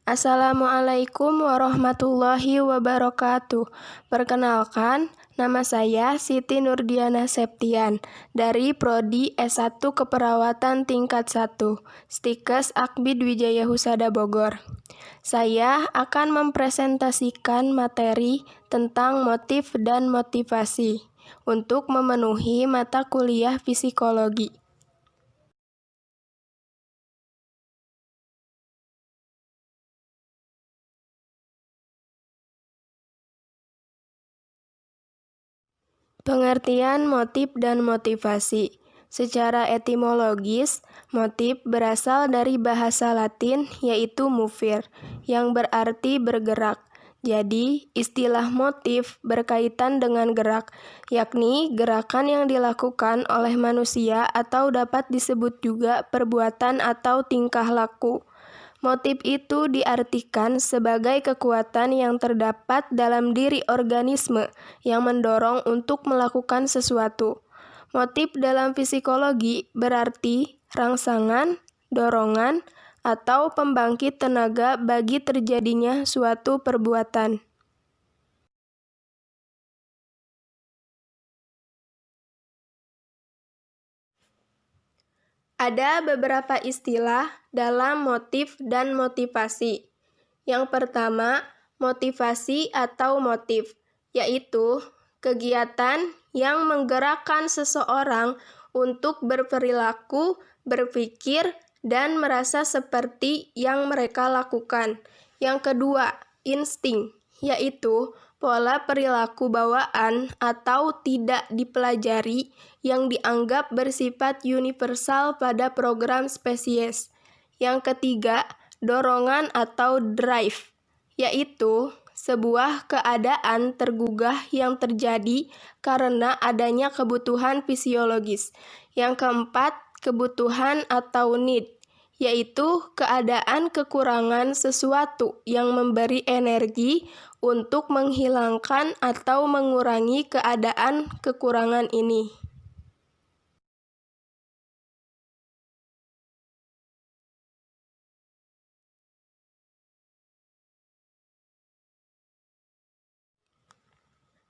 Assalamualaikum warahmatullahi wabarakatuh. Perkenalkan, nama saya Siti Nurdiana Septian dari Prodi S1 Keperawatan tingkat 1, Stikes Akbid Wijaya Husada Bogor. Saya akan mempresentasikan materi tentang motif dan motivasi untuk memenuhi mata kuliah psikologi. Pengertian motif dan motivasi. Secara etimologis, motif berasal dari bahasa Latin yaitu movere, yang berarti bergerak. Jadi, istilah motif berkaitan dengan gerak, yakni gerakan yang dilakukan oleh manusia atau dapat disebut juga perbuatan atau tingkah laku. Motif itu diartikan sebagai kekuatan yang terdapat dalam diri organisme yang mendorong untuk melakukan sesuatu. Motif dalam psikologi berarti rangsangan, dorongan, atau pembangkit tenaga bagi terjadinya suatu perbuatan. Ada beberapa istilah dalam motif dan motivasi. Yang pertama, motivasi atau motif, yaitu kegiatan yang menggerakkan seseorang untuk berperilaku, berpikir, dan merasa seperti yang mereka lakukan. Yang kedua, insting, yaitu pola perilaku bawaan atau tidak dipelajari yang dianggap bersifat universal pada program spesies. Yang ketiga, dorongan atau drive, yaitu sebuah keadaan tergugah yang terjadi karena adanya kebutuhan fisiologis. Yang keempat, kebutuhan atau need, yaitu keadaan kekurangan sesuatu yang memberi energi untuk menghilangkan atau mengurangi keadaan kekurangan ini.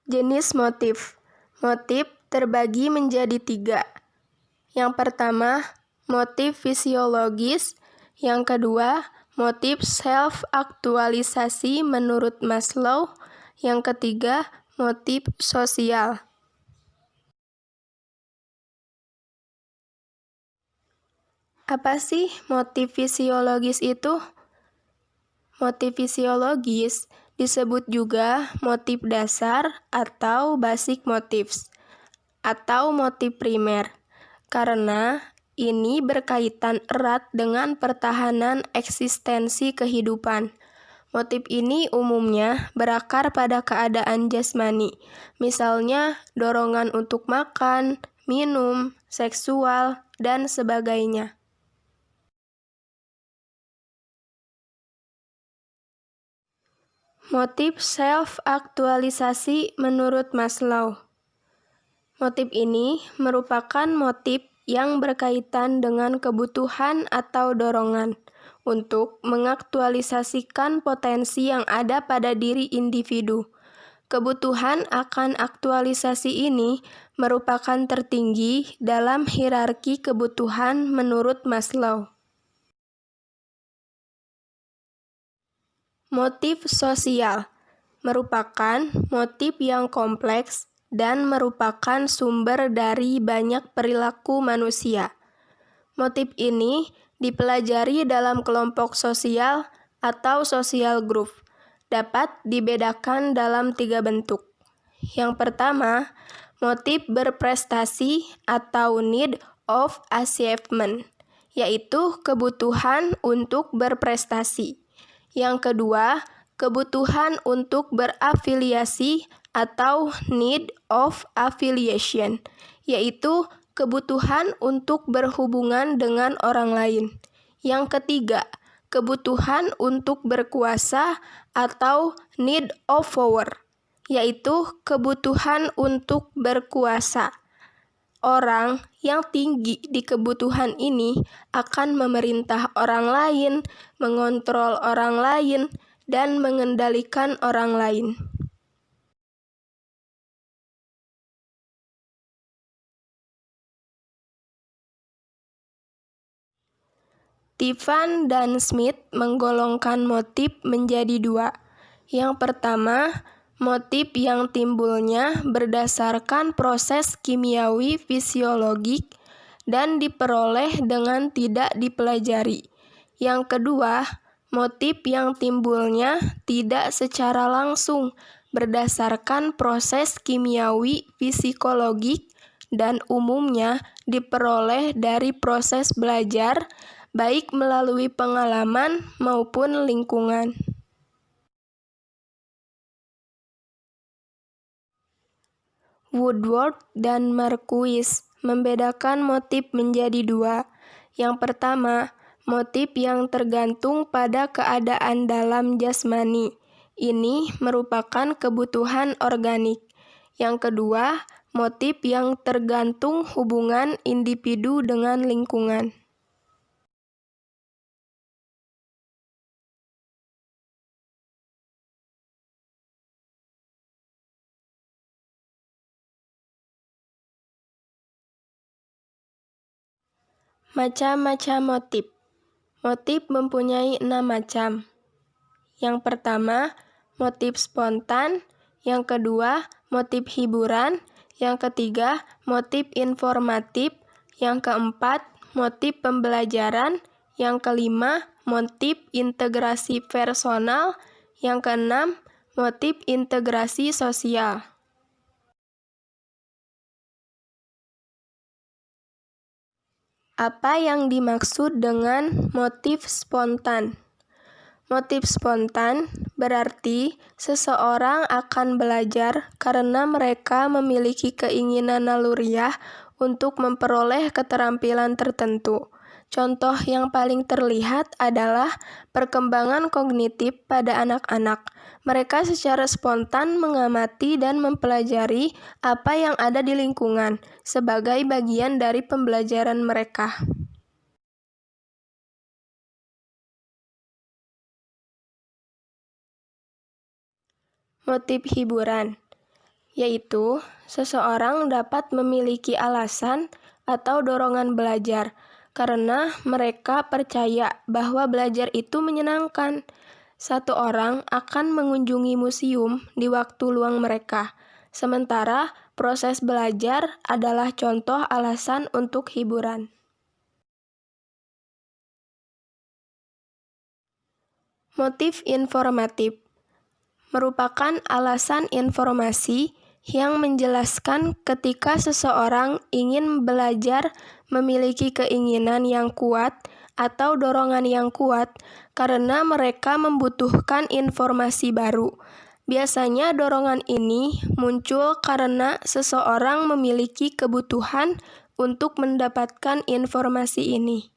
Jenis motif. Motif terbagi menjadi 3. Yang pertama, motif fisiologis. Yang kedua, motif self-aktualisasi menurut Maslow. Yang ketiga, motif sosial. Apa sih motif fisiologis itu? Motif fisiologis disebut juga motif dasar atau basic motifs, atau motif primer, karena ini berkaitan erat dengan pertahanan eksistensi kehidupan. Motif ini umumnya berakar pada keadaan jasmani, misalnya dorongan untuk makan, minum, seksual, dan sebagainya. Motif self-aktualisasi menurut Maslow. Motif ini merupakan motif yang berkaitan dengan kebutuhan atau dorongan untuk mengaktualisasikan potensi yang ada pada diri individu. Kebutuhan akan aktualisasi ini merupakan tertinggi dalam hierarki kebutuhan menurut Maslow. Motif sosial merupakan motif yang kompleks dan merupakan sumber dari banyak perilaku manusia. Motif ini dipelajari dalam kelompok sosial atau social group. Dapat dibedakan dalam 3 bentuk. Yang pertama, motif berprestasi atau need of achievement, yaitu kebutuhan untuk berprestasi. Yang kedua, kebutuhan untuk berafiliasi atau need of affiliation, yaitu kebutuhan untuk berhubungan dengan orang lain. Yang ketiga, kebutuhan untuk berkuasa atau need of power, yaitu kebutuhan untuk berkuasa. Orang yang tinggi di kebutuhan ini akan memerintah orang lain, mengontrol orang lain, dan mengendalikan orang lain. Tivan dan Smith menggolongkan motif menjadi dua. Yang pertama, motif yang timbulnya berdasarkan proses kimiawi fisiologik dan diperoleh dengan tidak dipelajari. Yang kedua, motif yang timbulnya tidak secara langsung berdasarkan proses kimiawi psikologik dan umumnya diperoleh dari proses belajar, baik melalui pengalaman maupun lingkungan. Woodward dan Marquis membedakan motif menjadi dua. Yang pertama, motif yang tergantung pada keadaan dalam jasmani. Ini merupakan kebutuhan organik. Yang kedua, motif yang tergantung hubungan individu dengan lingkungan. Macam-macam motif. Motif mempunyai 6 macam. Yang pertama, motif spontan. Yang kedua, motif hiburan. Yang ketiga, motif informatif. Yang keempat, motif pembelajaran. Yang kelima, motif integrasi personal. Yang keenam, motif integrasi sosial. Apa yang dimaksud dengan motif spontan? Motif spontan berarti seseorang akan belajar karena mereka memiliki keinginan naluriah untuk memperoleh keterampilan tertentu. Contoh yang paling terlihat adalah perkembangan kognitif pada anak-anak. Mereka secara spontan mengamati dan mempelajari apa yang ada di lingkungan sebagai bagian dari pembelajaran mereka. Motif hiburan, yaitu seseorang dapat memiliki alasan atau dorongan belajar karena mereka percaya bahwa belajar itu menyenangkan. Satu orang akan mengunjungi museum di waktu luang mereka, sementara proses belajar adalah contoh alasan untuk hiburan. Motif informatif merupakan alasan informasi yang menjelaskan ketika seseorang ingin belajar memiliki keinginan yang kuat atau dorongan yang kuat karena mereka membutuhkan informasi baru. Biasanya dorongan ini muncul karena seseorang memiliki kebutuhan untuk mendapatkan informasi ini.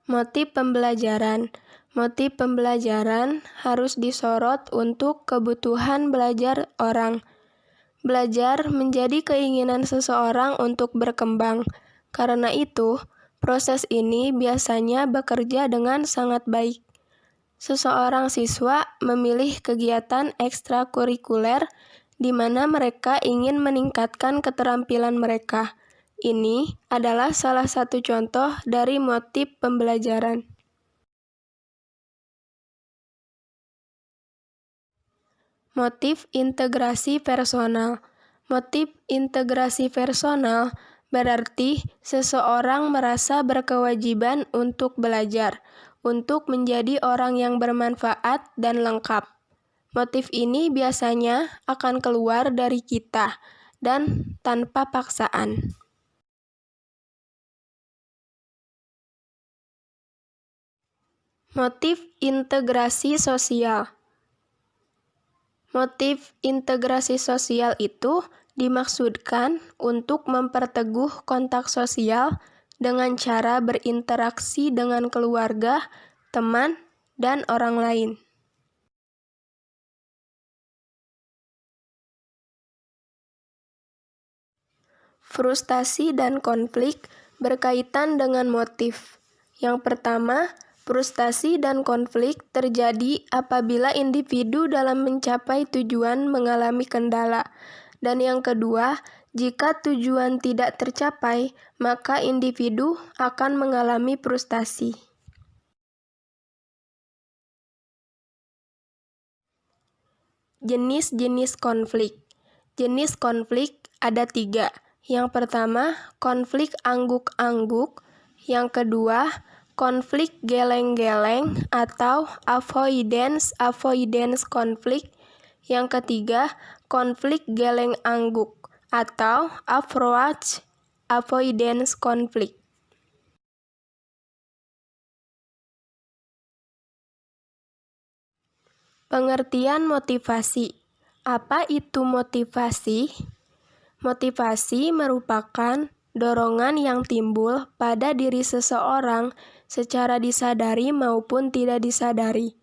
Motif pembelajaran. Motif pembelajaran harus disorot untuk kebutuhan belajar orang. Belajar menjadi keinginan seseorang untuk berkembang. Karena itu, proses ini biasanya bekerja dengan sangat baik. Seseorang siswa memilih kegiatan ekstrakurikuler di mana mereka ingin meningkatkan keterampilan mereka. Ini adalah salah satu contoh dari motif pembelajaran. Motif integrasi personal. Motif integrasi personal berarti seseorang merasa berkewajiban untuk belajar, untuk menjadi orang yang bermanfaat dan lengkap. Motif ini biasanya akan keluar dari kita dan tanpa paksaan. Motif integrasi sosial. Motif integrasi sosial itu dimaksudkan untuk memperteguh kontak sosial dengan cara berinteraksi dengan keluarga, teman, dan orang lain. Frustasi dan konflik berkaitan dengan motif. Yang pertama, frustasi dan konflik terjadi apabila individu dalam mencapai tujuan mengalami kendala. Dan yang kedua, jika tujuan tidak tercapai, maka individu akan mengalami frustasi. Jenis-jenis konflik. Jenis konflik ada 3. Yang pertama, konflik angguk-angguk. Yang kedua, konflik geleng-geleng atau avoidance konflik. Yang ketiga, konflik geleng angguk atau approach avoidance konflik. Pengertian motivasi. Apa itu motivasi? Motivasi merupakan dorongan yang timbul pada diri seseorang secara disadari maupun tidak disadari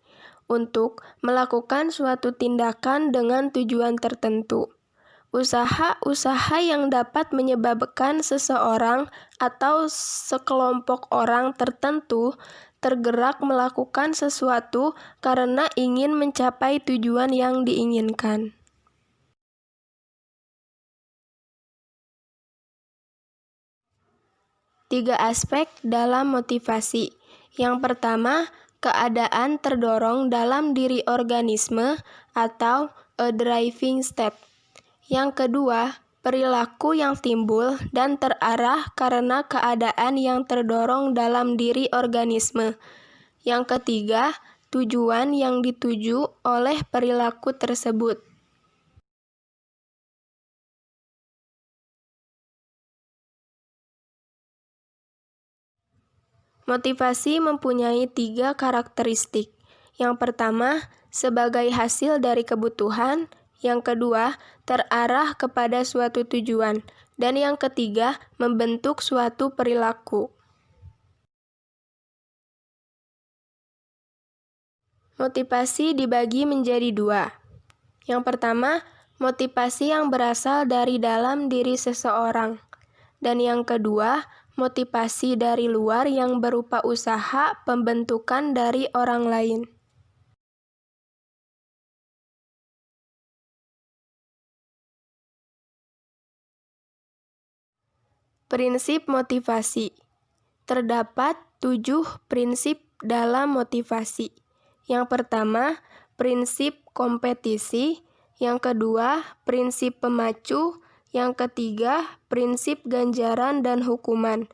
untuk melakukan suatu tindakan dengan tujuan tertentu. Usaha-usaha yang dapat menyebabkan seseorang atau sekelompok orang tertentu tergerak melakukan sesuatu karena ingin mencapai tujuan yang diinginkan. Tiga aspek dalam motivasi. Yang pertama, keadaan terdorong dalam diri organisme atau a driving state. Yang kedua, perilaku yang timbul dan terarah karena keadaan yang terdorong dalam diri organisme. Yang ketiga, tujuan yang dituju oleh perilaku tersebut. Motivasi mempunyai 3 karakteristik. Yang pertama, sebagai hasil dari kebutuhan. Yang kedua, terarah kepada suatu tujuan. Dan yang ketiga, membentuk suatu perilaku. Motivasi dibagi menjadi 2. Yang pertama, motivasi yang berasal dari dalam diri seseorang. Dan yang kedua, motivasi dari luar yang berupa usaha pembentukan dari orang lain. Prinsip motivasi. Terdapat 7 prinsip dalam motivasi. Yang pertama, prinsip kompetisi. Yang kedua, prinsip pemacu. Yang ketiga, prinsip ganjaran dan hukuman.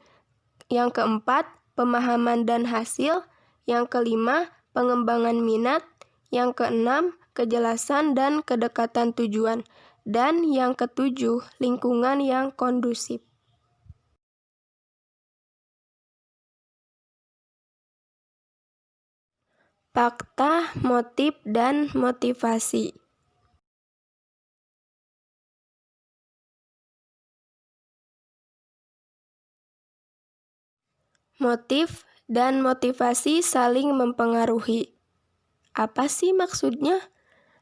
Yang keempat, pemahaman dan hasil. Yang kelima, pengembangan minat. Yang keenam, kejelasan dan kedekatan tujuan. Dan yang ketujuh, lingkungan yang kondusif. Fakta, motif, dan motivasi. Motif dan motivasi saling mempengaruhi. Apa sih maksudnya?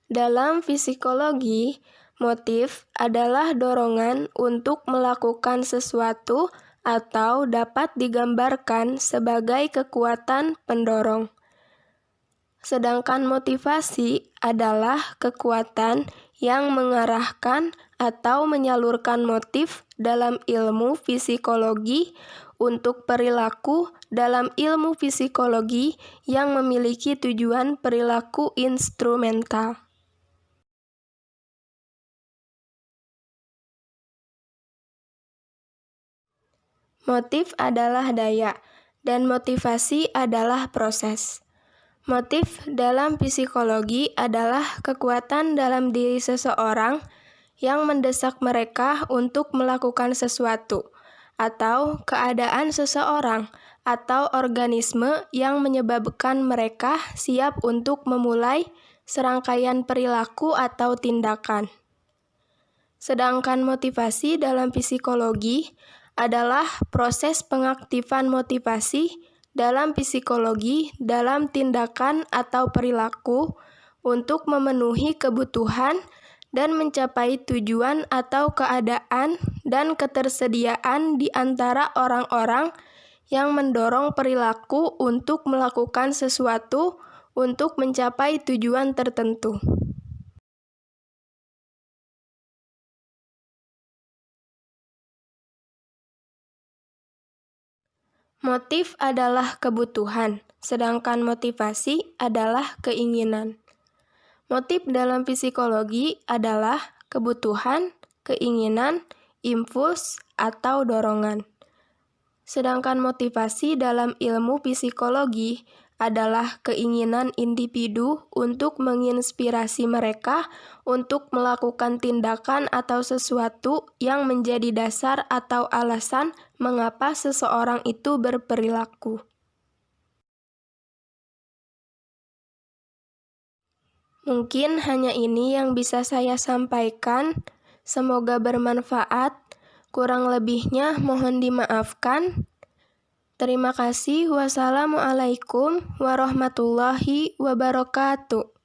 Dalam psikologi, motif adalah dorongan untuk melakukan sesuatu atau dapat digambarkan sebagai kekuatan pendorong. Sedangkan motivasi adalah kekuatan yang mengarahkan atau menyalurkan motif dalam ilmu psikologi untuk perilaku dalam ilmu psikologi yang memiliki tujuan perilaku instrumental. Motif adalah daya, dan motivasi adalah proses. Motif dalam psikologi adalah kekuatan dalam diri seseorang yang mendesak mereka untuk melakukan sesuatu, atau keadaan seseorang atau organisme yang menyebabkan mereka siap untuk memulai serangkaian perilaku atau tindakan. Sedangkan motivasi dalam psikologi adalah proses pengaktifan motivasi dalam psikologi dalam tindakan atau perilaku untuk memenuhi kebutuhan dan mencapai tujuan atau keadaan dan ketersediaan di antara orang-orang yang mendorong perilaku untuk melakukan sesuatu untuk mencapai tujuan tertentu. Motif adalah kebutuhan, sedangkan motivasi adalah keinginan. Motif dalam psikologi adalah kebutuhan, keinginan, impuls, atau dorongan. Sedangkan motivasi dalam ilmu psikologi adalah keinginan individu untuk menginspirasi mereka untuk melakukan tindakan atau sesuatu yang menjadi dasar atau alasan mengapa seseorang itu berperilaku. Mungkin hanya ini yang bisa saya sampaikan. Semoga bermanfaat. Kurang lebihnya mohon dimaafkan. Terima kasih. Wassalamualaikum warahmatullahi wabarakatuh.